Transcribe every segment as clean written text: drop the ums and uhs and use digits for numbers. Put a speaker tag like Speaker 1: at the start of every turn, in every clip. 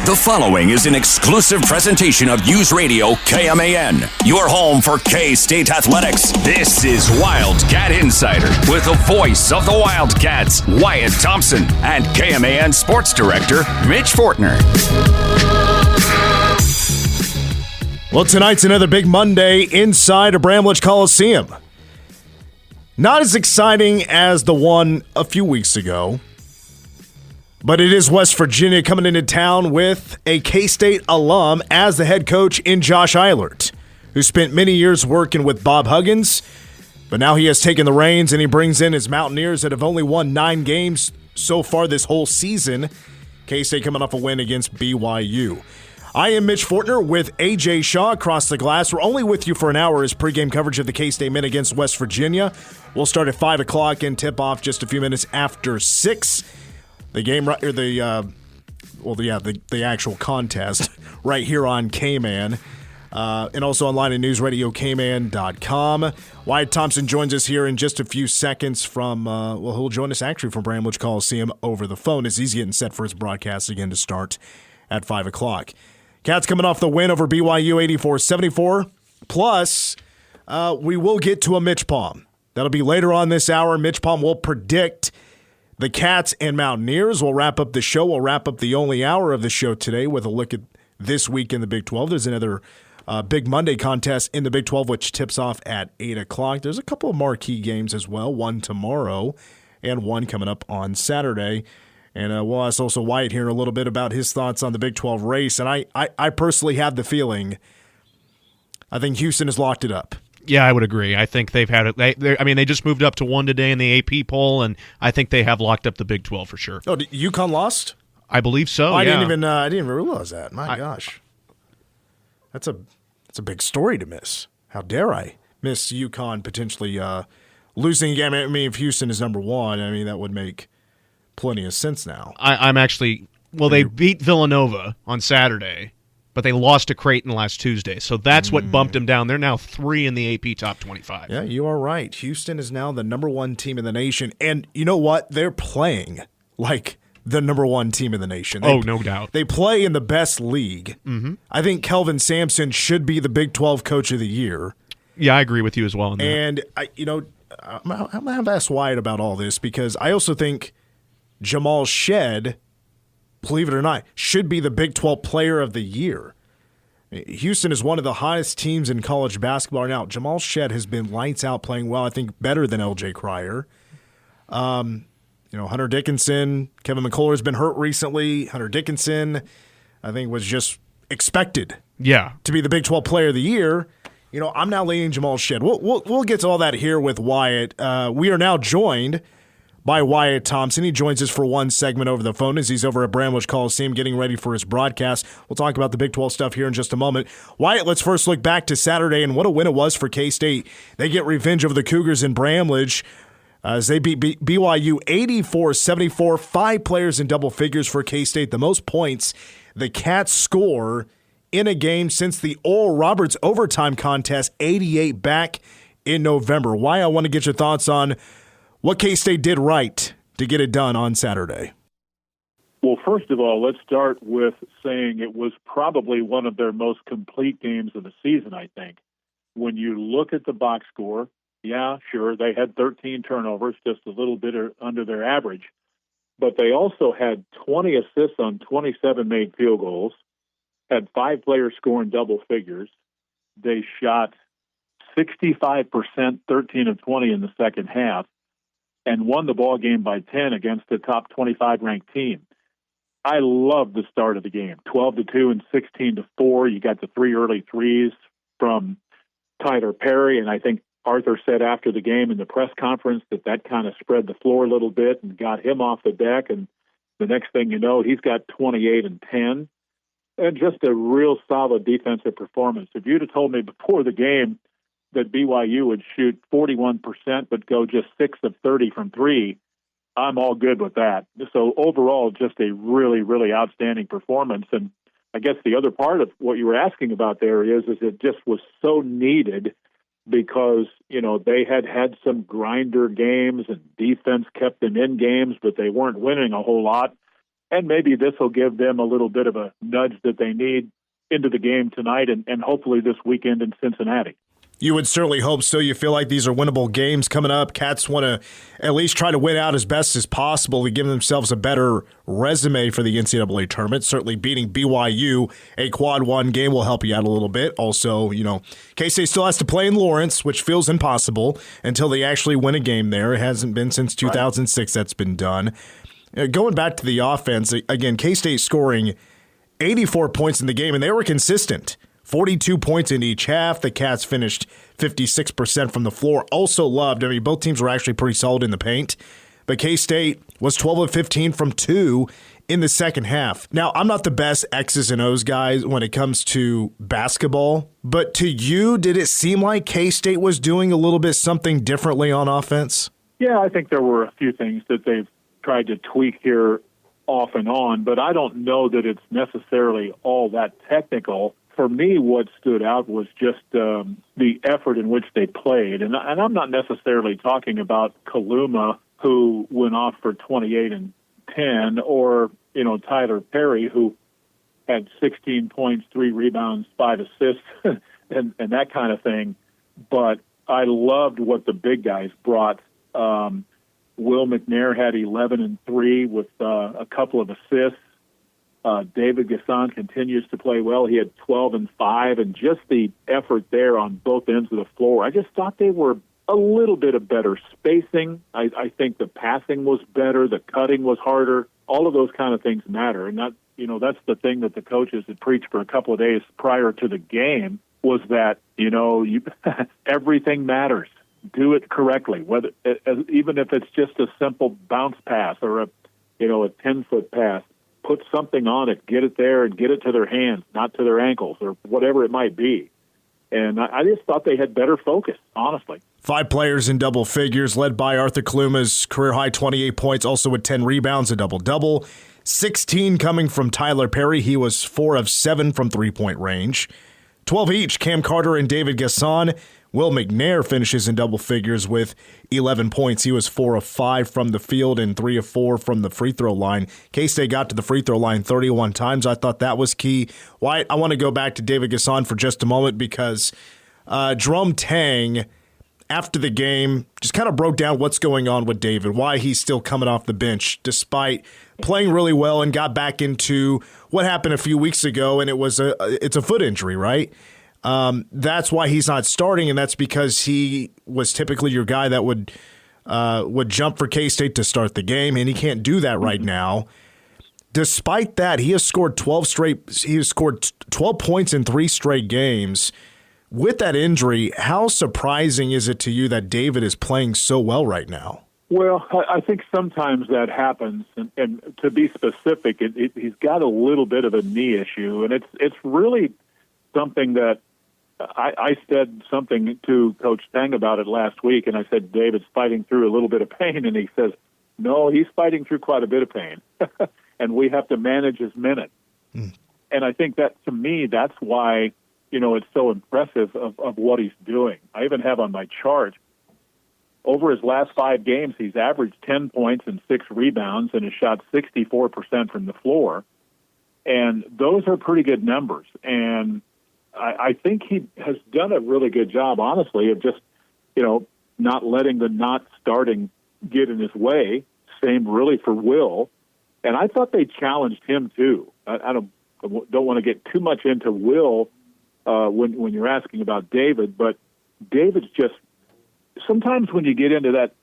Speaker 1: The following is an exclusive presentation of News Radio KMAN, your home for K-State athletics. This is Wildcat Insider with the voice of the Wildcats, Wyatt Thompson, and KMAN Sports Director, Mitch Fortner.
Speaker 2: Well, tonight's another big Monday inside a Bramlage Coliseum. Not as exciting as the one a few weeks ago, but it is West Virginia coming into town with a K-State alum as the head coach in Josh Eilert, who spent many years working with Bob Huggins, but now he has taken the reins and he brings in his Mountaineers that have only won 9 games so far this whole season. K-State coming off a win against BYU. I am Mitch Fortner with AJ Shaw across the glass. We're only with you for an hour as pregame coverage of the K-State men against West Virginia. We'll start at 5 o'clock and tip off just a few minutes after 6. The game, or the actual contest right here on K-Man. And also online at newsradiokman.com. Wyatt Thompson joins us here in just a few seconds from, he'll join us actually from Bramlage Coliseum over the phone as he's getting set for his broadcast again to start at 5 o'clock. Cats coming off the win over BYU 84-74. Plus, we will get to a MitchPom. That'll be later on this hour. MitchPom will predict the Cats and Mountaineers. We'll wrap up the show. We'll wrap up the only hour of the show today with a look at this week in the Big 12. There's another Big Monday contest in the Big 12, which tips off at 8 o'clock. There's a couple of marquee games as well, one tomorrow and one coming up on Saturday. And we'll ask also Wyatt here a little bit about his thoughts on the Big 12 race. And I personally have the feeling I think Houston has locked it up.
Speaker 3: Yeah, I would agree. I think they've had it. They just moved up to 1 today in the AP poll, and I think they have locked up the Big 12 for sure.
Speaker 2: Oh, UConn lost?
Speaker 3: I believe so.
Speaker 2: I
Speaker 3: yeah.
Speaker 2: didn't even realize that. My gosh, that's a big story to miss. How dare I miss UConn potentially losing a game? I mean, if Houston is number 1, I mean that would make plenty of sense now.
Speaker 3: I'm actually they beat Villanova on Saturday. But they lost to Creighton last Tuesday, so that's what bumped them down. They're now 3 in the AP top 25.
Speaker 2: Yeah, you are right. Houston is now the number 1 team in the nation, and you know what? They're playing like the number 1 team in the nation.
Speaker 3: No doubt.
Speaker 2: They play in the best league. Mm-hmm. I think Kelvin Sampson should be the Big 12 Coach of the Year.
Speaker 3: Yeah, I agree with you as well on that.
Speaker 2: And I'm going to have to ask Wyatt about all this because I also think Jamal Shead, believe it or not, should be the Big 12 Player of the Year. Houston is one of the hottest teams in college basketball right now. Jamal Shead has been lights out, playing well, I think better than LJ Cryer. Hunter Dickinson, Kevin McCullough has been hurt recently. Hunter Dickinson, I think, was just expected to be the Big 12 Player of the Year. I'm now leaning Jamal Shead. We'll get to all that here with Wyatt. We are now joined by Wyatt Thompson. He joins us for one segment over the phone as he's over at Bramlage Coliseum getting ready for his broadcast. We'll talk about the Big 12 stuff here in just a moment. Wyatt, let's first look back to Saturday and what a win it was for K-State. They get revenge over the Cougars in Bramlage as they beat BYU 84-74. 5 players in double figures for K-State. The most points the Cats score in a game since the Oral Roberts overtime contest, 88 back in November. Wyatt, I want to get your thoughts on what K-State did right to get it done on Saturday.
Speaker 4: Well, first of all, let's start with saying it was probably one of their most complete games of the season, I think. When you look at the box score, yeah, sure, they had 13 turnovers, just a little bit under their average. But they also had 20 assists on 27 made field goals, had 5 players scoring double figures. They shot 65%, 13 of 20 in the second half, and won the ball game by 10 against the top 25 ranked team. I love the start of the game, 12-2 and 16-4. You got the 3 early threes from Tyler Perry, and I think Arthur said after the game in the press conference that kind of spread the floor a little bit and got him off the deck, and the next thing you know, he's got 28 and 10, and just a real solid defensive performance. If you'd have told me before the game that BYU would shoot 41% but go just 6 of 30 from 3, I'm all good with that. So overall, just a really, really outstanding performance. And I guess the other part of what you were asking about there is it just was so needed because, they had some grinder games and defense kept them in games, but they weren't winning a whole lot. And maybe this will give them a little bit of a nudge that they need into the game tonight and hopefully this weekend in Cincinnati.
Speaker 2: You would certainly hope so. You feel like these are winnable games coming up. Cats want to at least try to win out as best as possible to give themselves a better resume for the NCAA tournament. Certainly beating BYU, a quad one game, will help you out a little bit. Also, K-State still has to play in Lawrence, which feels impossible until they actually win a game there. It hasn't been since 2006 that's been done. Going back to the offense, again, K-State scoring 84 points in the game, and they were consistent. 42 points in each half. The Cats finished 56% from the floor. Also loved, both teams were actually pretty solid in the paint, but K-State was 12 of 15 from 2 in the second half. Now, I'm not the best X's and O's guy when it comes to basketball, but to you, did it seem like K-State was doing a little bit something differently on offense?
Speaker 4: Yeah, I think there were a few things that they've tried to tweak here off and on, but I don't know that it's necessarily all that technical. For me, what stood out was just the effort in which they played. And I'm not necessarily talking about Kaluma, who went off for 28 and 10, or, Tyler Perry, who had 16 points, 3 rebounds, 5 assists, and that kind of thing. But I loved what the big guys brought. Will McNair had 11 and 3 with a couple of assists. David Gasson continues to play well. He had 12 and 5, and just the effort there on both ends of the floor. I just thought they were a little bit of better spacing. I think the passing was better. The cutting was harder. All of those kind of things matter. And that's the thing that the coaches had preached for a couple of days prior to the game, was that, everything matters. Do it correctly, whether even if it's just a simple bounce pass or a 10-foot pass. Put something on it, get it there, and get it to their hands, not to their ankles, or whatever it might be. And I just thought they had better focus, honestly.
Speaker 2: 5 players in double figures, led by Arthur Kaluma's career-high 28 points, also with 10 rebounds, a double-double. 16 coming from Tyler Perry. He was 4 of 7 from three-point range. 12 each, Cam Carter and David Gasson. Will McNair finishes in double figures with 11 points. He was 4 of 5 from the field and 3 of 4 from the free throw line. K-State got to the free throw line 31 times. I thought that was key. Wyatt, I want to go back to David Gasson for just a moment because Jerome Tang, after the game, just kind of broke down what's going on with David, why he's still coming off the bench despite playing really well, and got back into what happened a few weeks ago, and it's a foot injury, right? That's why he's not starting, and that's because he was typically your guy that would jump for K-State to start the game, and he can't do that right now. Despite that, he has scored 12 points in 3 straight games. With that injury, how surprising is it to you that David is playing so well right now?
Speaker 4: Well, I think sometimes that happens, and to be specific, he's got a little bit of a knee issue, and it's really something that I said something to Coach Tang about it last week, and I said, David's fighting through a little bit of pain, and he says, no, he's fighting through quite a bit of pain, and we have to manage his minutes. And I think that, to me, that's why, it's so impressive of what he's doing. I even have on my chart, over his last 5 games, he's averaged 10 points and 6 rebounds and has shot 64% from the floor. And those are pretty good numbers. And I think he has done a really good job, honestly, of just, not letting the not starting get in his way. Same really for Will. And I thought they challenged him, too. I don't want to get too much into Will when you're asking about David, but David's just, sometimes when you get into that,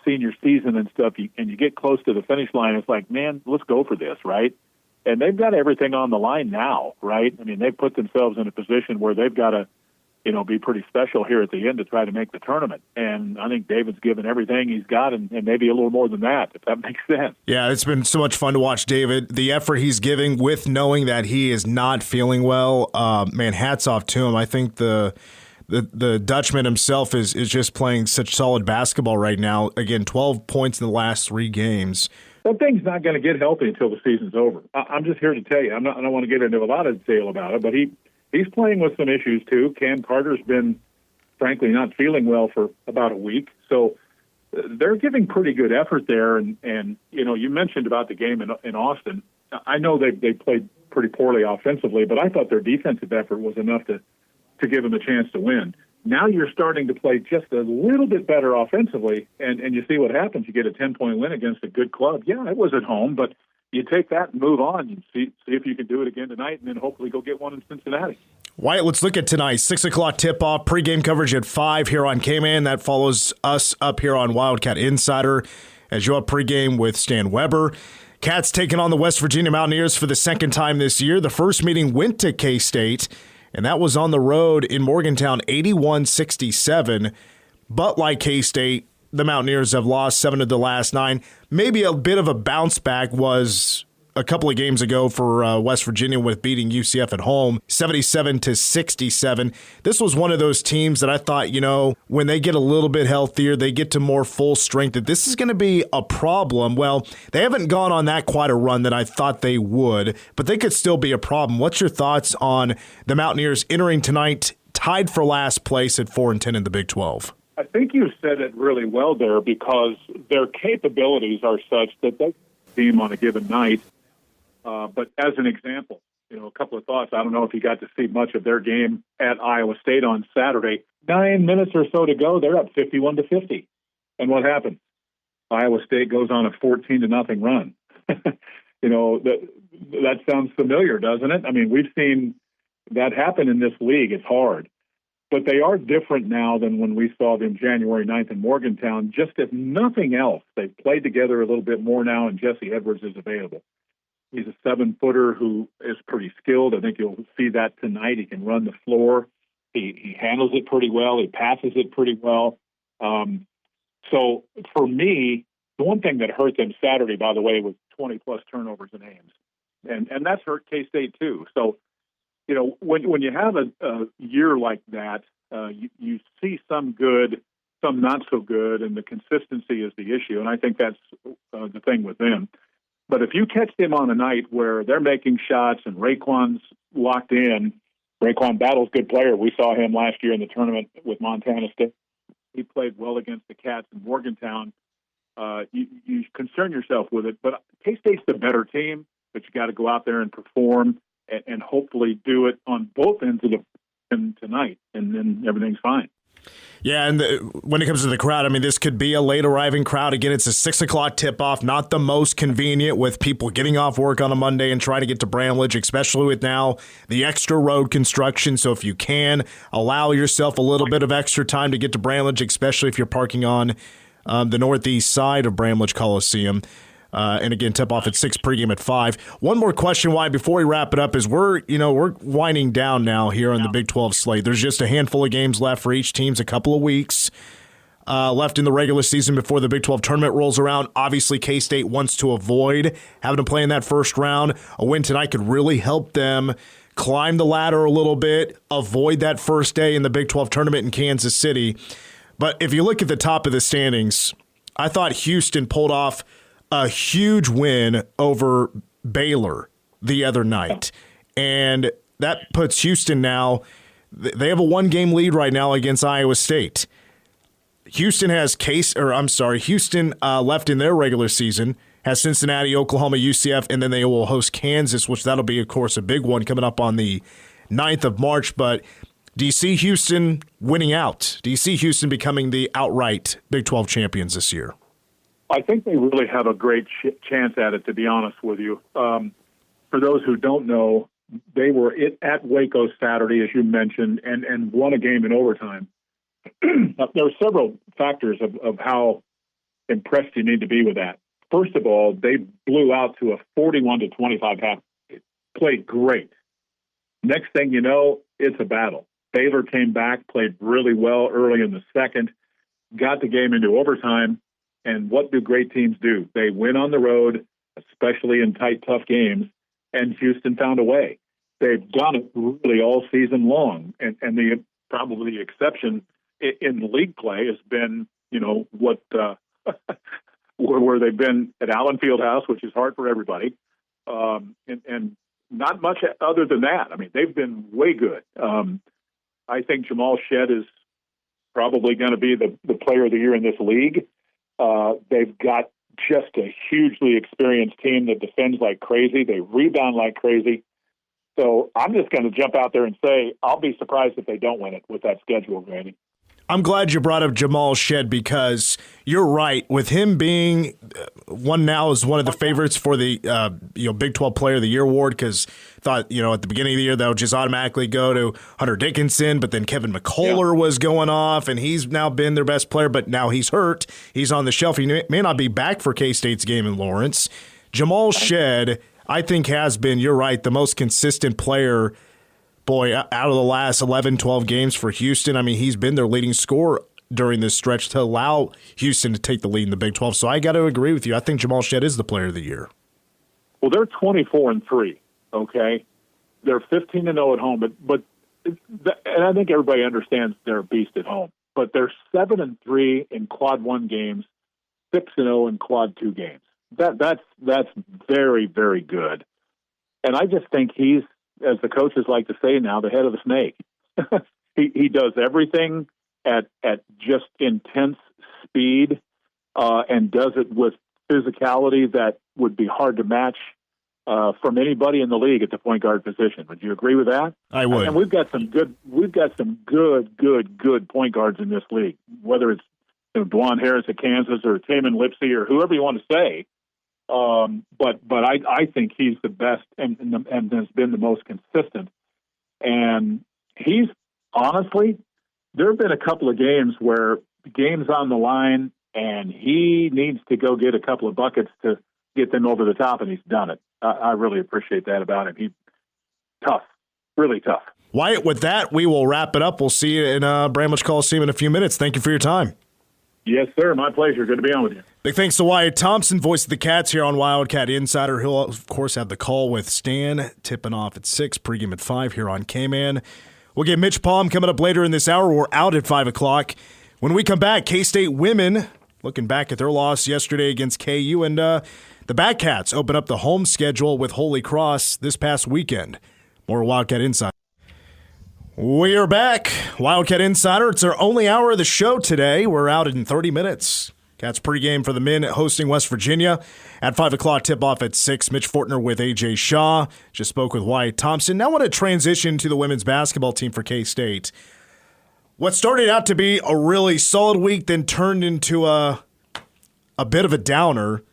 Speaker 4: senior season and stuff, and you get close to the finish line, it's like, man, let's go for this, right? And they've got everything on the line now, right? I mean, they've put themselves in a position where they've got to, be pretty special here at the end to try to make the tournament. And I think David's given everything he's got and maybe a little more than that, if that makes sense.
Speaker 2: Yeah, it's been so much fun to watch David. The effort he's giving with knowing that he is not feeling well, man, hats off to him. I think the Dutchman himself is just playing such solid basketball right now. Again, 12 points in the last 3 games.
Speaker 4: That thing's not going to get healthy until the season's over. I'm just here to tell you. I don't want to get into a lot of detail about it, but he's playing with some issues too. Cam Carter's been, frankly, not feeling well for about a week. So they're giving pretty good effort there. And you mentioned about the game in Austin. I know they played pretty poorly offensively, but I thought their defensive effort was enough to give them a chance to win. Now you're starting to play just a little bit better offensively, and you see what happens. You get a 10-point win against a good club. Yeah, it was at home, but you take that and move on and see if you can do it again tonight, and then hopefully go get one in Cincinnati.
Speaker 2: Wyatt, let's look at tonight. 6 o'clock tip-off, pregame coverage at 5 here on K-Man. That follows us up here on Wildcat Insider as you're up pregame with Stan Weber. Cats taking on the West Virginia Mountaineers for the second time this year. The first meeting went to K-State, and that was on the road in Morgantown, 81-67. But like K-State, the Mountaineers have lost 7 of the last 9. Maybe a bit of a bounce back was a couple of games ago for West Virginia with beating UCF at home, 77-67. This was one of those teams that I thought, when they get a little bit healthier, they get to more full strength, that this is going to be a problem. Well, they haven't gone on that quite a run that I thought they would, but they could still be a problem. What's your thoughts on the Mountaineers entering tonight tied for last place at 4-10 in the Big 12?
Speaker 4: I think you said it really well there, because their capabilities are such that they team on a given night. But as an example, a couple of thoughts. I don't know if you got to see much of their game at Iowa State on Saturday. 9 minutes or so to go, they're up 51-50. And what happened? Iowa State goes on a 14-0 run. That sounds familiar, doesn't it? I mean, we've seen that happen in this league. It's hard. But they are different now than when we saw them January 9th in Morgantown. Just if nothing else, they've played together a little bit more now, and Jesse Edwards is available. He's a 7-footer who is pretty skilled. I think you'll see that tonight. He can run the floor. He handles it pretty well. He passes it pretty well. So for me, the one thing that hurt them Saturday, by the way, was 20-plus turnovers in Ames. And that's hurt K-State too. So, when you have a year like that, you see some good, some not so good, and the consistency is the issue. And I think that's the thing with them. But if you catch them on a night where they're making shots and Raekwon's locked in, Raekwon Battle's a good player. We saw him last year in the tournament with Montana State. He played well against the Cats in Morgantown. You concern yourself with it. But K-State's the better team, but you got to go out there and perform and hopefully do it on both ends of the tonight, and then everything's fine.
Speaker 2: Yeah, and when it comes to the crowd, I mean, this could be a late arriving crowd. Again, it's a 6 o'clock tip-off, not the most convenient with people getting off work on a Monday and trying to get to Bramlage, especially with now the extra road construction. So if you can, allow yourself a little bit of extra time to get to Bramlage, especially if you're parking on the northeast side of Bramlage Coliseum. And again, tip-off at 6, pregame at 5. One more question, Wyatt, before we wrap it up, is we're winding down now here on the Big 12 slate. There's just a handful of games left for each team's, a couple of weeks left in the regular season before the Big 12 tournament rolls around. Obviously, K-State wants to avoid having to play in that first round. A win tonight could really help them climb the ladder a little bit, avoid that first day in the Big 12 tournament in Kansas City. But if you look at the top of the standings, I thought Houston pulled off a huge win over Baylor the other night. And that puts Houston now, they have a 1-game lead right now against Iowa State. Houston has Houston left in their regular season, has Cincinnati, Oklahoma, UCF, and then they will host Kansas, which that'll be, of course, a big one coming up on the 9th of March. But do you see Houston winning out? Do you see Houston becoming the outright Big 12 champions this year?
Speaker 4: I think they really have a great chance at it, to be honest with you. For those who don't know, they were at Waco Saturday, as you mentioned, and won a game in overtime. There are several factors of how impressed you need to be with that. First of all, they blew out to a 41-25 half. It played great. Next thing you know, it's a battle. Baylor came back, played really well early in the second, got the game into overtime. And what do great teams do? They win on the road, especially in tight, tough games, and Houston found a way. They've done it really all season long, and the probably the exception in the league play has been, what where they've been at Allen Fieldhouse, which is hard for everybody, and not much other than that. I mean, they've been way good. I think Jamal Shedd is probably going to be the player of the year in this league. They've got just a hugely experienced team that defends like crazy. They rebound like crazy. So I'm just going to jump out there and say I'll be surprised if they don't win it with that schedule, Randy.
Speaker 2: I'm glad you brought up Jamal Shead because you're right. With him being one now as one of the favorites for the Big 12 Player of the Year award, because thought at the beginning of the year that would just automatically go to Hunter Dickinson, but then Kevin McCullough was going off, and he's now been their best player, but now he's hurt. He's on the shelf. He may not be back for K-State's game in Lawrence. Jamal Shead, I think, has been, you're right, the most consistent player out of the last 11, 12 games for Houston. I mean, he's been their leading scorer during this stretch to allow Houston to take the lead in the Big 12. So I got to agree with you. I think Jamal Shead is the player of the year.
Speaker 4: Well, they're 24-3, okay? They're 15-0 at home, but and I think everybody understands they're a beast at home. But they're 7-3 in Quad 1 games, 6-0 in Quad 2 games. That's very, very good. And I just think he's, as the coaches like to say now, the head of the snake. He does everything at just intense speed and does it with physicality that would be hard to match from anybody in the league at the point guard position. Would you agree with that?
Speaker 2: I would.
Speaker 4: And we've got some good point guards in this league, whether it's Dwan Harris at Kansas or Taman Lipsey or whoever you want to say. But I think he's the best and has been the most consistent. And he's honestly, there have been a couple of games where the game's on the line and he needs to go get a couple of buckets to get them over the top, and he's done it. I really appreciate that about him. He's tough, really tough.
Speaker 2: Wyatt, with that, we will wrap it up. We'll see you in Bramlage Coliseum in a few minutes. Thank you for your time.
Speaker 4: Yes, sir. My pleasure. Good to be on with you.
Speaker 2: Big thanks to Wyatt Thompson, voice of the Cats here on Wildcat Insider. He'll, of course, have the call with Stan, tipping off at 6, pregame at 5 here on K-Man. We'll get MitchPom coming up later in this hour. We're out at 5 o'clock. When we come back, K-State women looking back at their loss yesterday against KU, and the Wildcats open up the home schedule with Holy Cross this past weekend. More Wildcat Insider. We are back. Wildcat Insider. It's our only hour of the show today. We're out in 30 minutes. Cats pregame for the men hosting West Virginia. At 5 o'clock, tip-off at 6. Mitch Fortner with A.J. Shaw. Just spoke with Wyatt Thompson. Now I want to transition to the women's basketball team for K-State. What started out to be a really solid week then turned into a bit of a downer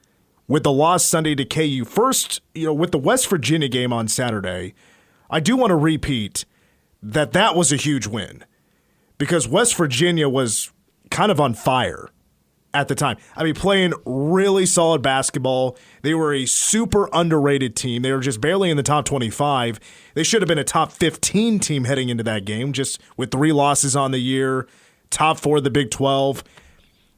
Speaker 2: with the loss Sunday to KU. First, with the West Virginia game on Saturday, I do want to repeat that was a huge win because West Virginia was kind of on fire at the time. I mean, playing really solid basketball. They were a super underrated team. They were just barely in the top 25. They should have been a top 15 team heading into that game, just with 3 losses on the year, top 4 of the Big 12.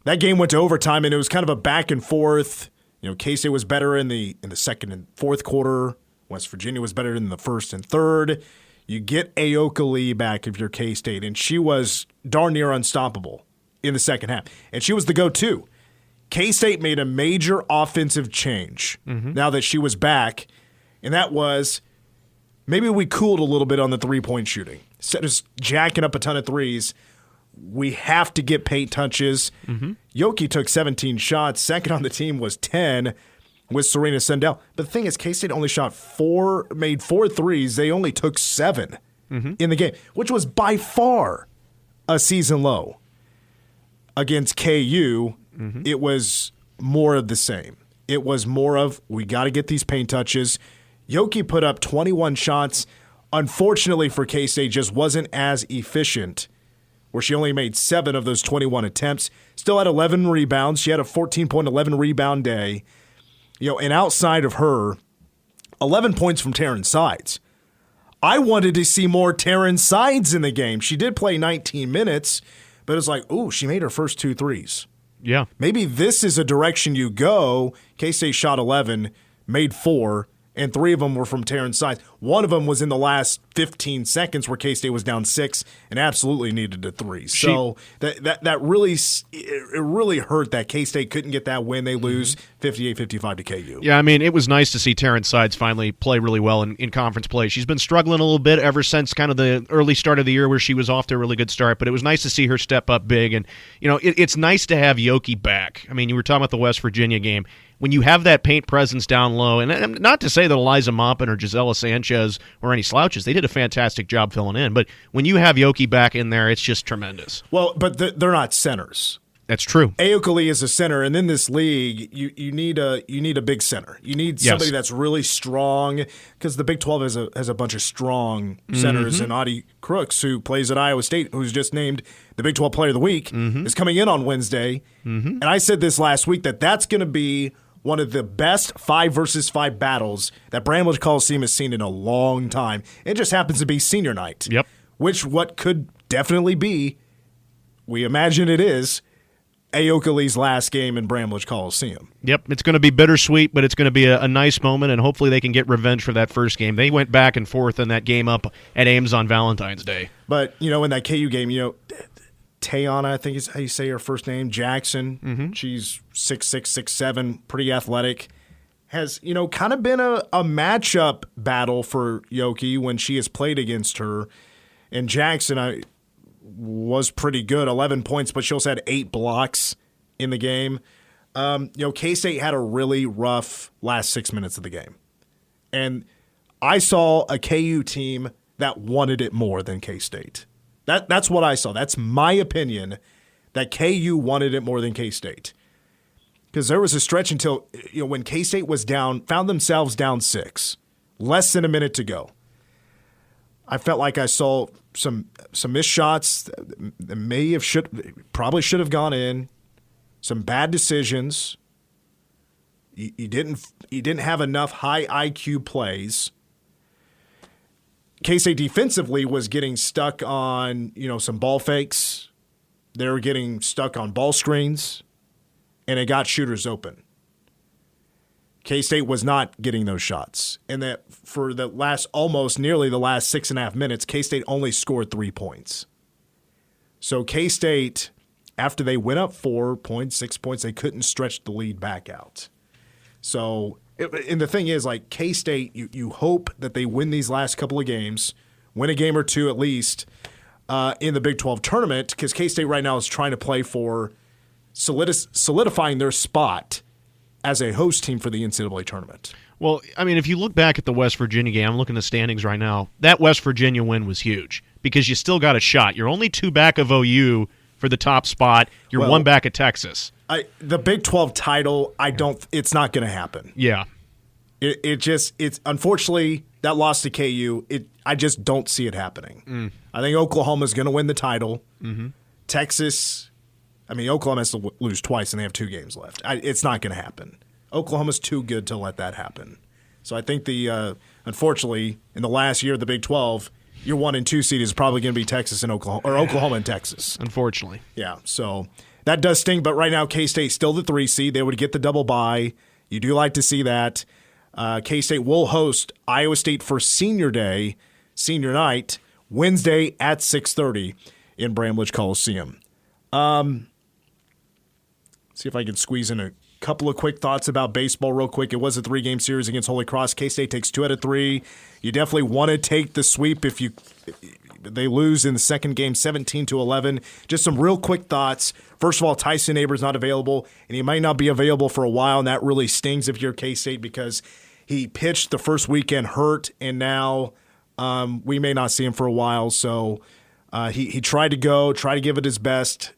Speaker 2: That game went to overtime, and it was kind of a back and forth. K-State was better in the second and fourth quarter. West Virginia was better in the first and third. You get Aoka Lee back if you're K-State, and she was darn near unstoppable in the second half. And she was the go-to. K-State made a major offensive change now that she was back, and that was maybe we cooled a little bit on the three-point shooting. Instead of jacking up a ton of threes, we have to get paint touches. Yoki took 17 shots. Second on the team was 10 with Serena Sundell. But the thing is, K-State only made 4 threes. They only took 7 in the game, which was by far a season low. Against KU, it was more of the same. It was more of, we got to get these paint touches. Yoki put up 21 shots. Unfortunately for K-State, just wasn't as efficient, where she only made 7 of those 21 attempts. Still had 11 rebounds. She had a 14.11 rebound day. And outside of her, 11 points from Taryn Sides. I wanted to see more Taryn Sides in the game. She did play 19 minutes, but it's like, ooh, she made her first 2 threes.
Speaker 3: Yeah.
Speaker 2: Maybe this is a direction you go. K-State shot 11, made 4, and 3 of them were from Terrence Sides. One of them was in the last 15 seconds where K-State was down 6 and absolutely needed a 3. So that really hurt that K-State couldn't get that win. They lose 58-55 to KU.
Speaker 3: Yeah, I mean, it was nice to see Terrence Sides finally play really well in conference play. She's been struggling a little bit ever since kind of the early start of the year where she was off to a really good start, but it was nice to see her step up big. And, it's nice to have Yoki back. I mean, you were talking about the West Virginia game. When you have that paint presence down low, and not to say that Eliza Maupin or Gisela Sanchez were any slouches, they did a fantastic job filling in. But when you have Yoki back in there, it's just tremendous.
Speaker 2: Well, but they're not centers.
Speaker 3: That's true.
Speaker 2: Aokali is a center, and in this league, you need a big center. You need somebody that's really strong, because the Big 12 has a bunch of strong centers, and Audie Crooks, who plays at Iowa State, who's just named the Big 12 Player of the Week, is coming in on Wednesday. And I said this last week that's going to be one of the best 5-versus-5 battles that Bramlage Coliseum has seen in a long time. It just happens to be senior night.
Speaker 3: Yep.
Speaker 2: What could definitely be, we imagine it is, Aokali's last game in Bramlage Coliseum.
Speaker 3: Yep, it's going to be bittersweet, but it's going to be a nice moment, and hopefully they can get revenge for that first game. They went back and forth in that game up at Ames on Valentine's Day.
Speaker 2: But, in that KU game, Tayana, I think is how you say her first name, Jackson. She's 6'6", 6'7", pretty athletic. Has, kind of been a matchup battle for Yoki when she has played against her. And Jackson was pretty good, 11 points, but she also had 8 blocks in the game. K-State had a really rough last 6 minutes of the game. And I saw a KU team that wanted it more than K-State. That's what I saw. That's my opinion, that KU wanted it more than K-State. Because there was a stretch until when K-State was down, found themselves down 6, less than a minute to go. I felt like I saw some missed shots that probably should have gone in, some bad decisions. You didn't have enough high IQ plays. K-State defensively was getting stuck on, some ball fakes. They were getting stuck on ball screens, and it got shooters open. K-State was not getting those shots. And that for nearly the last 6.5 minutes, K-State only scored 3 points. So K-State, after they went up 4 points, 6 points, they couldn't stretch the lead back out. So, and the thing is, like, K-State, you hope that they win these last couple of games, win a game or two at least in the Big 12 tournament, because K-State right now is trying to play for solidifying their spot as a host team for the NCAA tournament.
Speaker 3: Well, I mean, if you look back at the West Virginia game, I'm looking at the standings right now, that West Virginia win was huge because you still got a shot. You're only 2 back of OU for the top spot. You're 1 back at Texas.
Speaker 2: The Big 12 title, it's not going to happen.
Speaker 3: Yeah.
Speaker 2: It's unfortunately that loss to KU. I just don't see it happening. I think Oklahoma's going to win the title. Texas, Oklahoma has to lose twice and they have 2 games left. It's not going to happen. Oklahoma's too good to let that happen. So I think unfortunately, in the last year of the Big 12, your 1 and 2 seed is probably going to be Texas and Oklahoma, or Oklahoma and Texas.
Speaker 3: Unfortunately.
Speaker 2: Yeah, so that does sting, but right now K-State's still the 3 seed. They would get the double bye. You do like to see that. K-State will host Iowa State for senior night, Wednesday at 6:30 in Bramlage Coliseum. See if I can squeeze in a couple of quick thoughts about baseball real quick. It was a 3-game series against Holy Cross. K-State takes 2 out of 3. You definitely want to take the sweep if they lose in the second game 17-11. Just some real quick thoughts. First of all, Tyson Neighbors not available, and he might not be available for a while, and that really stings if you're K-State because he pitched the first weekend hurt, and now we may not see him for a while. So he tried to give it his best.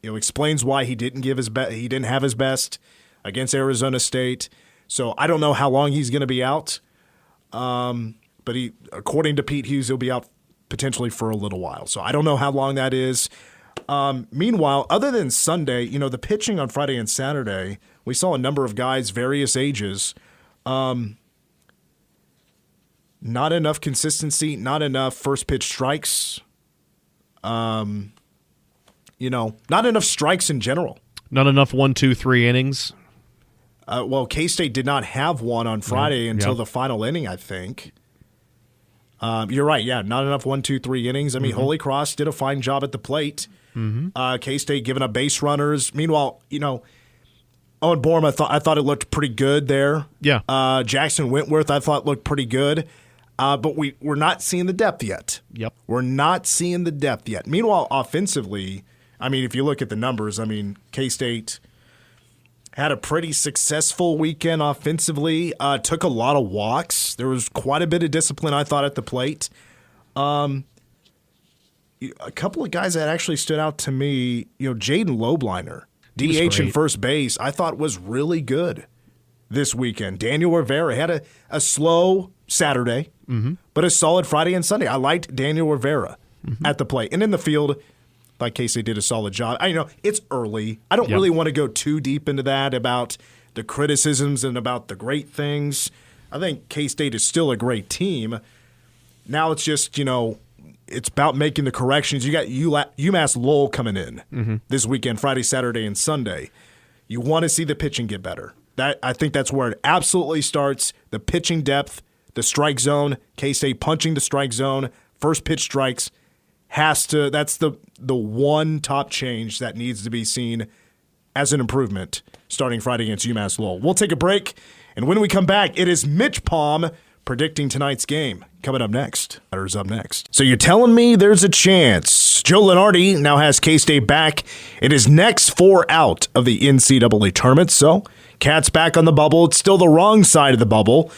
Speaker 2: Explains why he didn't give his best. He didn't have his best against Arizona State. So I don't know how long he's going to be out. But according to Pete Hughes, he'll be out potentially for a little while. So I don't know how long that is. Meanwhile, other than Sunday, the pitching on Friday and Saturday, we saw a number of guys, various ages. Not enough consistency, not enough first pitch strikes. Not enough strikes in general.
Speaker 3: Not enough 1, 2, 3 innings.
Speaker 2: K-State did not have one on Friday until the final inning, I think. You're right, yeah, not enough 1, 2, 3 innings. I mean, Holy Cross did a fine job at the plate. K-State giving up base runners. Meanwhile, Owen Bourne, I thought it looked pretty good there.
Speaker 3: Yeah.
Speaker 2: Jackson Wentworth, I thought looked pretty good. But we're not seeing the depth yet.
Speaker 3: Yep.
Speaker 2: We're not seeing the depth yet. Meanwhile, offensively, I mean, if you look at the numbers, I mean, K-State had a pretty successful weekend offensively. Took a lot of walks. There was quite a bit of discipline, I thought, at the plate. A couple of guys that actually stood out to me, Jaden Lobliner, DH in first base, I thought was really good this weekend. Daniel Rivera had a slow Saturday, but a solid Friday and Sunday. I liked Daniel Rivera at the plate. And in the field, like K-State did a solid job. It's early. I don't really want to go too deep into that about the criticisms and about the great things. I think K-State is still a great team. Now it's just, it's about making the corrections. You got UMass Lowell coming in this weekend, Friday, Saturday, and Sunday. You want to see the pitching get better. I think that's where it absolutely starts. The pitching depth, the strike zone, K-State punching the strike zone, first pitch strikes. That's the one top change that needs to be seen as an improvement starting Friday against UMass Lowell. We'll take a break, and when we come back, it is MitchPom predicting tonight's game. Coming up next. Batter's up next. So you're telling me there's a chance Joe Lenardi now has K-State back in his next 4 out of the NCAA tournament. So Cats back on the bubble. It's still the wrong side of the bubble.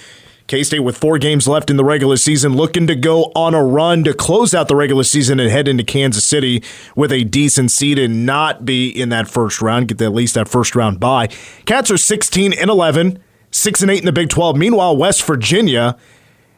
Speaker 2: K-State with 4 games left in the regular season, looking to go on a run to close out the regular season and head into Kansas City with a decent seed and not be in that first round, get at least that first round bye. Cats are 16-11, 6-8 in the Big 12. Meanwhile, West Virginia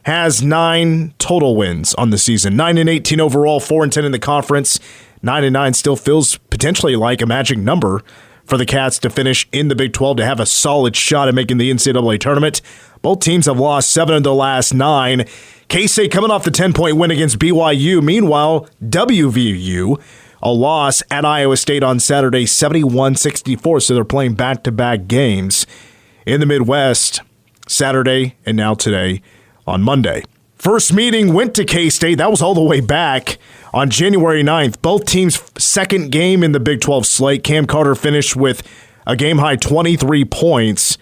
Speaker 2: has 9 total wins on the season, 9-18 overall, 4-10 in the conference. 9-9 still feels potentially like a magic number for the Cats to finish in the Big 12 to have a solid shot at making the NCAA tournament. Both teams have lost 7 of the last 9. K-State coming off the 10-point win against BYU. Meanwhile, WVU, a loss at Iowa State on Saturday, 71-64. So they're playing back-to-back games in the Midwest Saturday and now today on Monday. First meeting went to K-State. That was all the way back on January 9th. Both teams' second game in the Big 12 slate. Cam Carter finished with a game-high 23 points.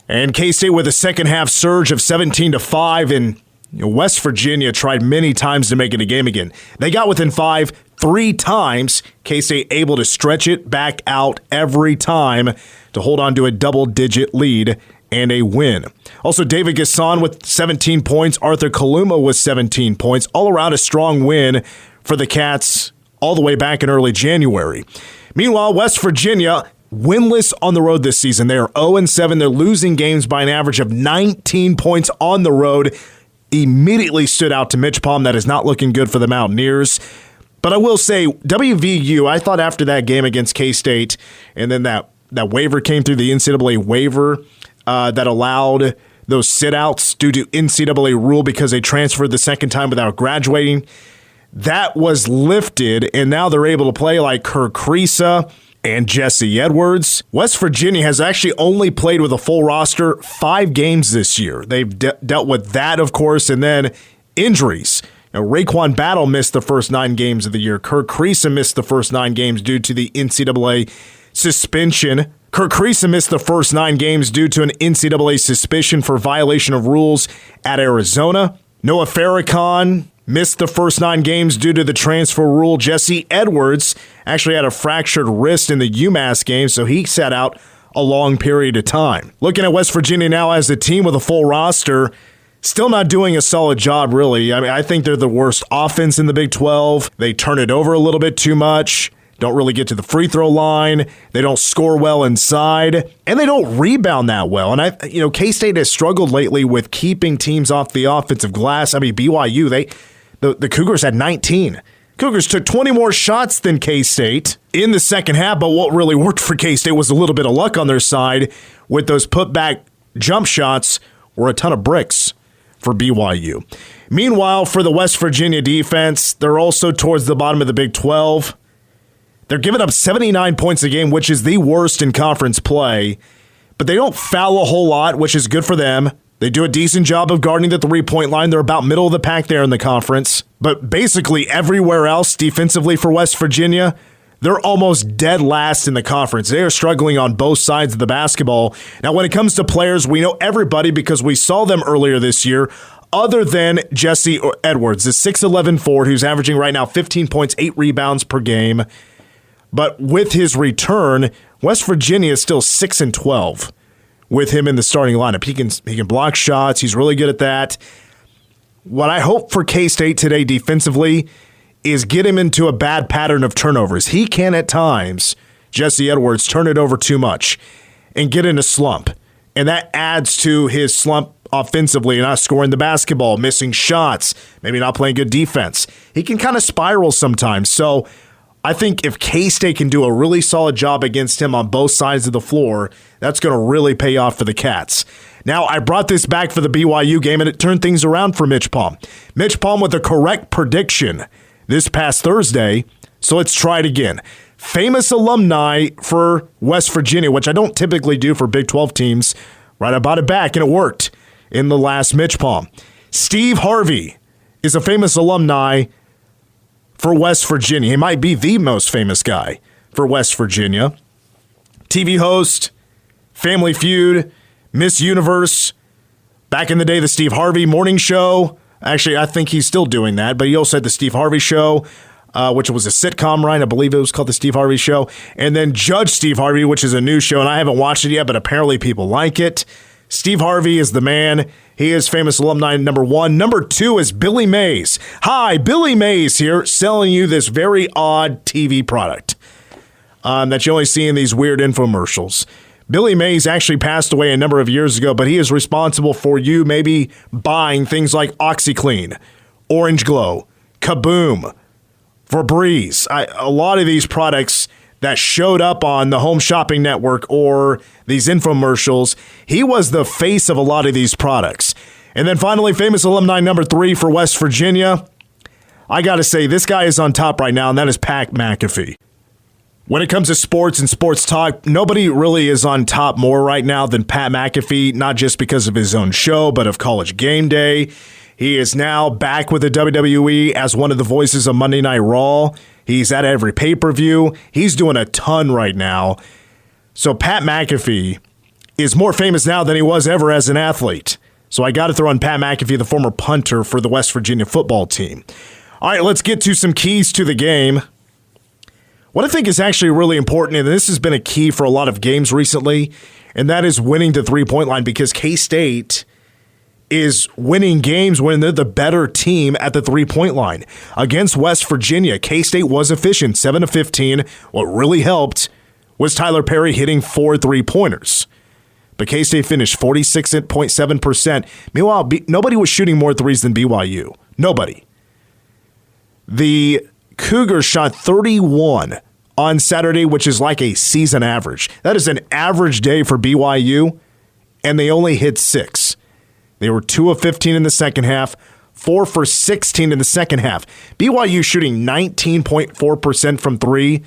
Speaker 2: And K-State with a second-half surge of 17-5. And West Virginia tried many times to make it a game again. They got within 5 3 times. K-State able to stretch it back out every time to hold on to a double-digit lead and a win. Also, David Gasson with 17 points. Arthur Kaluma with 17 points. All around a strong win for the Cats all the way back in early January. Meanwhile, West Virginia winless on the road this season. They are 0-7. They're losing games by an average of 19 points on the road. Immediately stood out to MitchPom. That is not looking good for the Mountaineers. But I will say, WVU, I thought after that game against K-State, and then that waiver came through, the NCAA waiver, that allowed those sit-outs due to NCAA rule because they transferred the second time without graduating. That was lifted, and now they're able to play like Kirk Creesa and Jesse Edwards. West Virginia has actually only played with a full roster 5 games this year. They've dealt with that, of course, and then injuries. Now, Raekwon Battle missed the first 9 games of the year. Kirk Creesa missed the first 9 games due to the NCAA suspension. Kirk Creesa missed the first 9 games due to an NCAA suspicion for violation of rules at Arizona. Noah Farrakhan missed the first 9 games due to the transfer rule. Jesse Edwards actually had a fractured wrist in the UMass game, so he sat out a long period of time. Looking at West Virginia now as a team with a full roster, still not doing a solid job, really. I mean, I think they're the worst offense in the Big 12. They turn it over a little bit too much. Don't really get to the free throw line. They don't score well inside, and they don't rebound that well. And K-State has struggled lately with keeping teams off the offensive glass. I mean, BYU, the Cougars had 19. Cougars took 20 more shots than K-State in the second half, but what really worked for K-State was a little bit of luck on their side with those putback jump shots or a ton of bricks for BYU. Meanwhile, for the West Virginia defense, they're also towards the bottom of the Big 12. They're giving up 79 points a game, which is the worst in conference play. but they don't foul a whole lot, which is good for them. They do a decent job of guarding the three-point line. They're about middle of the pack there in the conference. But basically everywhere else defensively for West Virginia, they're almost dead last in the conference. They are struggling on both sides of the basketball. Now, when it comes to players, we know everybody because we saw them earlier this year, other than Jesse Edwards, the 6'11" forward who's averaging right now 15 points, 8 rebounds per game. But with his return, West Virginia is still 6-12 with him in the starting lineup. He can block shots. He's really good at that. What I hope for K-State today defensively is get him into a bad pattern of turnovers. He can at times, Jesse Edwards, turn it over too much and get in a slump. And that adds to his slump offensively, not scoring the basketball, missing shots, maybe not playing good defense. He can kind of spiral sometimes. So I think if K-State can do a really solid job against him on both sides of the floor, that's going to really pay off for the Cats. Now, I brought this back for the BYU game, and it turned things around for MitchPom. MitchPom with the correct prediction this past Thursday, so let's try it again. Famous alumni for West Virginia, which I don't typically do for Big 12 teams. Right, I brought it back, and it worked in the last MitchPom. Steve Harvey is a famous alumni for West Virginia. He might be the most famous guy for West Virginia. TV host, Family Feud, Miss Universe. Back in the day, the Steve Harvey morning show. Actually, I think he's still doing that, but he also had the Steve Harvey Show, which was a sitcom, right? I believe it was called the Steve Harvey Show. And then Judge Steve Harvey, which is a new show, and I haven't watched it yet, but apparently people like it. Steve Harvey is the man. He is famous alumni number 1. Number 2 is Billy Mays. Hi, Billy Mays here, selling you this very odd TV product that you only see in these weird infomercials. Billy Mays actually passed away a number of years ago, but he is responsible for you maybe buying things like OxyClean, Orange Glow, Kaboom, Febreze. A lot of these products that showed up on the Home Shopping Network or these infomercials, he was the face of a lot of these products. And then finally, famous alumni number 3 for West Virginia. I got to say, this guy is on top right now, and that is Pat McAfee. When it comes to sports and sports talk, nobody really is on top more right now than Pat McAfee, not just because of his own show, but of College Game Day. He is now back with the WWE as one of the voices of Monday Night Raw. He's at every pay-per-view. He's doing a ton right now. So Pat McAfee is more famous now than he was ever as an athlete. So I got to throw in Pat McAfee, the former punter for the West Virginia football team. All right, let's get to some keys to the game. What I think is actually really important, and this has been a key for a lot of games recently, and that is winning the three-point line, because K-State is winning games when they're the better team at the three-point line. Against West Virginia, K-State was efficient, 7 of 15. What really helped was Tyler Perry hitting 4 three-pointers. But K-State finished 46.7%. Meanwhile, nobody was shooting more threes than BYU. Nobody. The Cougars shot 31 on Saturday, which is like a season average. That is an average day for BYU, and they only hit 6. They were 2 of 15 in the second half, 4 for 16 in the second half. BYU shooting 19.4% from 3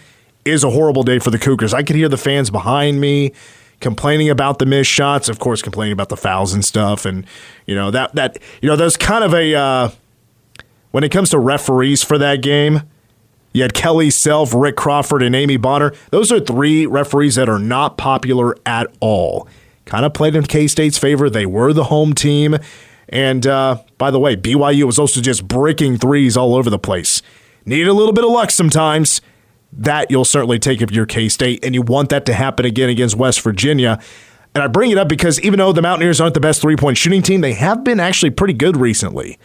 Speaker 2: is a horrible day for the Cougars. I could hear the fans behind me complaining about the missed shots, of course, complaining about the fouls and stuff, and there's kind of a when it comes to referees for that game. You had Kelly Self, Rick Crawford, and Amy Bonner. Those are 3 referees that are not popular at all. Kind of played in K-State's favor. They were the home team. And by the way, BYU was also just breaking threes all over the place. Need a little bit of luck sometimes. That you'll certainly take if you're K-State, and you want that to happen again against West Virginia. And I bring it up because even though the Mountaineers aren't the best three-point shooting team, they have been actually pretty good recently.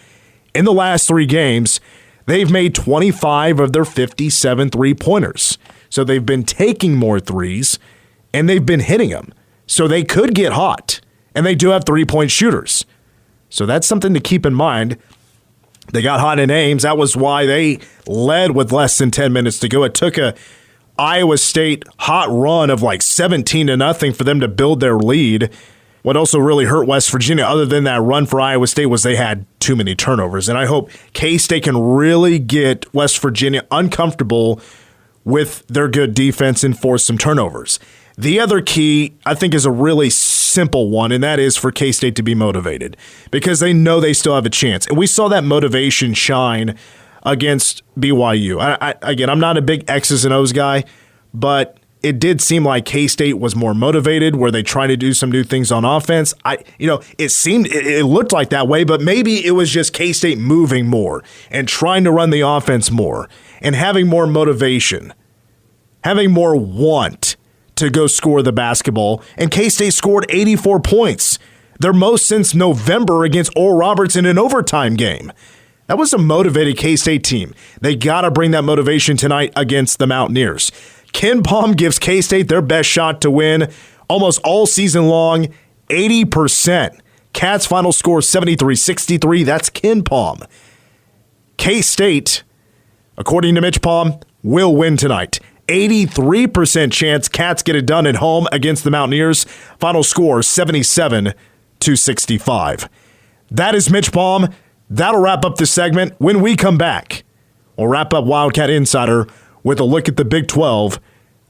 Speaker 2: In the last 3 games, they've made 25 of their 57 three-pointers. So they've been taking more threes, and they've been hitting them. So they could get hot, and they do have three-point shooters. So that's something to keep in mind. They got hot in Ames. That was why they led with less than 10 minutes to go. It took a Iowa State hot run of like 17-0 for them to build their lead. What also really hurt West Virginia, other than that run for Iowa State, was they had too many turnovers. And I hope K-State can really get West Virginia uncomfortable with their good defense and force some turnovers. The other key, I think, is a really simple one, and that is for K-State to be motivated because they know they still have a chance. And we saw that motivation shine against BYU. Again, I'm not a big X's and O's guy, but it did seem like K-State was more motivated, where they tried to do some new things on offense. It looked like that way, but maybe it was just K-State moving more and trying to run the offense more and having more motivation, having more want to go score the basketball. And K-State scored 84 points, their most since November against Oral Roberts in an overtime game. That was a motivated K-State team. They got to bring that motivation tonight against the Mountaineers. KenPom gives K-State their best shot to win almost all season long, 80%. Cats final score 73-63. That's KenPom. K-State, according to MitchPom, will win tonight. 83% chance Cats get it done at home against the Mountaineers. Final score 77-65. That is MitchPom. That'll wrap up this segment. When we come back, we'll wrap up Wildcat Insider with a look at the Big 12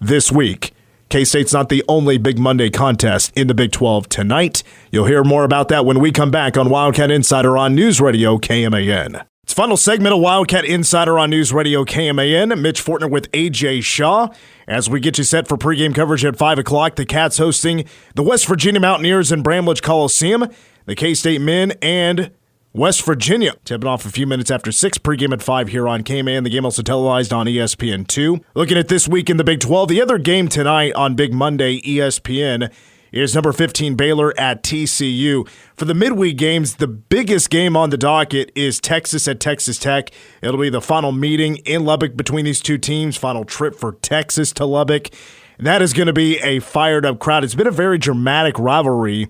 Speaker 2: this week. K-State's not the only Big Monday contest in the Big 12 tonight. You'll hear more about that when we come back on Wildcat Insider on News Radio KMAN. It's final segment of Wildcat Insider on News Radio KMAN. Mitch Fortner with AJ Shaw. As we get you set for pregame coverage at 5 o'clock, the Cats hosting the West Virginia Mountaineers in Bramlage Coliseum. The K-State men and West Virginia tipping off a few minutes after 6, pregame at 5 here on KMAN. The game also televised on ESPN2. Looking at this week in the Big 12, the other game tonight on Big Monday, ESPN, is number 15 Baylor at TCU. For the midweek games, the biggest game on the docket is Texas at Texas Tech. It'll be the final meeting in Lubbock between these two teams, final trip for Texas to Lubbock. And that is going to be a fired-up crowd. It's been a very dramatic rivalry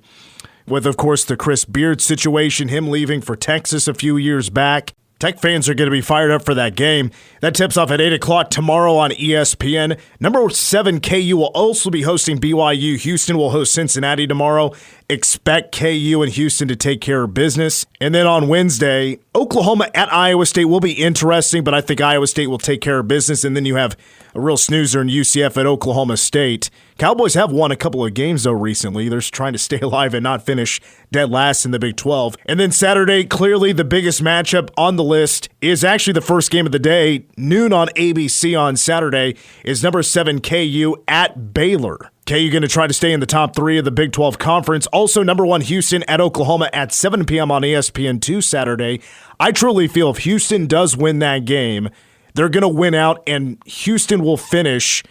Speaker 2: with, of course, the Chris Beard situation, him leaving for Texas a few years back. Tech fans are going to be fired up for that game. That tips off at 8 o'clock tomorrow on ESPN. Number 7 KU will also be hosting BYU. Houston will host Cincinnati tomorrow. Expect KU and Houston to take care of business. And then on Wednesday, Oklahoma at Iowa State will be interesting, but I think Iowa State will take care of business. And then you have a real snoozer in UCF at Oklahoma State. Cowboys have won a couple of games, though, recently. They're trying to stay alive and not finish dead last in the Big 12. And then Saturday, clearly the biggest matchup on the list is actually the first game of the day. Noon on ABC on Saturday is number 7 KU at Baylor. KU going to try to stay in the top 3 of the Big 12 Conference. Also, number 1 Houston at Oklahoma at 7 p.m. on ESPN2 Saturday. I truly feel if Houston does win that game, they're going to win out, and Houston will finish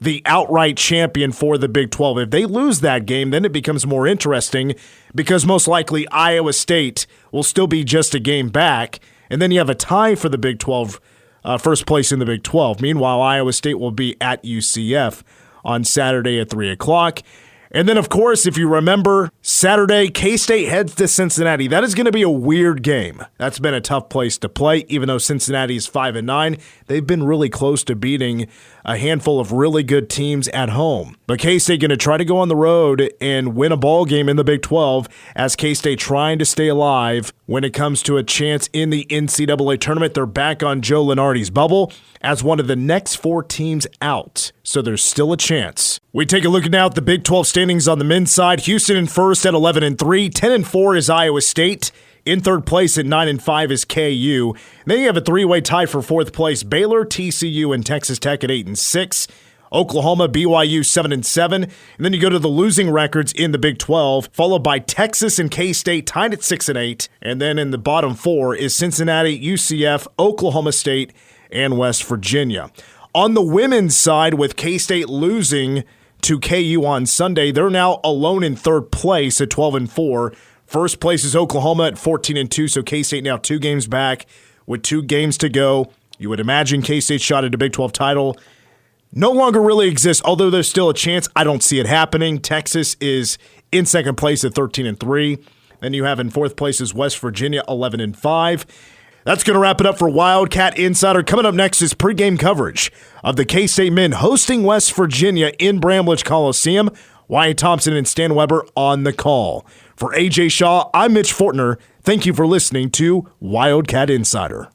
Speaker 2: the outright champion for the Big 12. If they lose that game, then it becomes more interesting because most likely Iowa State will still be just a game back, and then you have a tie for the Big 12, first place in the Big 12. Meanwhile, Iowa State will be at UCF on Saturday at 3 o'clock. And then, of course, if you remember, Saturday, K-State heads to Cincinnati. That is going to be a weird game. That's been a tough place to play, even though Cincinnati is 5-9. They've been really close to beating a handful of really good teams at home. But K-State going to try to go on the road and win a ball game in the Big 12 as K-State trying to stay alive when it comes to a chance in the NCAA tournament. They're back on Joe Lunardi's bubble as one of the next 4 teams out. So there's still a chance. We take a look now at the Big 12 standings on the men's side. Houston in first at 11-3. 10-4 is Iowa State. In third place at 9-5 is KU. And then you have a 3-way tie for fourth place. Baylor, TCU, and Texas Tech at 8-6. Oklahoma, BYU 7-7. And then you go to the losing records in the Big 12, followed by Texas and K-State tied at 6-8. And then in the bottom 4 is Cincinnati, UCF, Oklahoma State, and West Virginia. On the women's side, with K-State losing to KU on Sunday, they're now alone in third place at 12-4. First place is Oklahoma at 14-2, so K-State now 2 games back with 2 games to go. You would imagine K-State's shot at a Big 12 title no longer really exists, although there's still a chance. I don't see it happening. Texas is in second place at 13-3. Then you have in fourth place is West Virginia, 11-5. That's going to wrap it up for Wildcat Insider. Coming up next is pregame coverage of the K-State men hosting West Virginia in Bramlage Coliseum. Wyatt Thompson and Stan Weber on the call. For AJ Shaw, I'm Mitch Fortner. Thank you for listening to Wildcat Insider.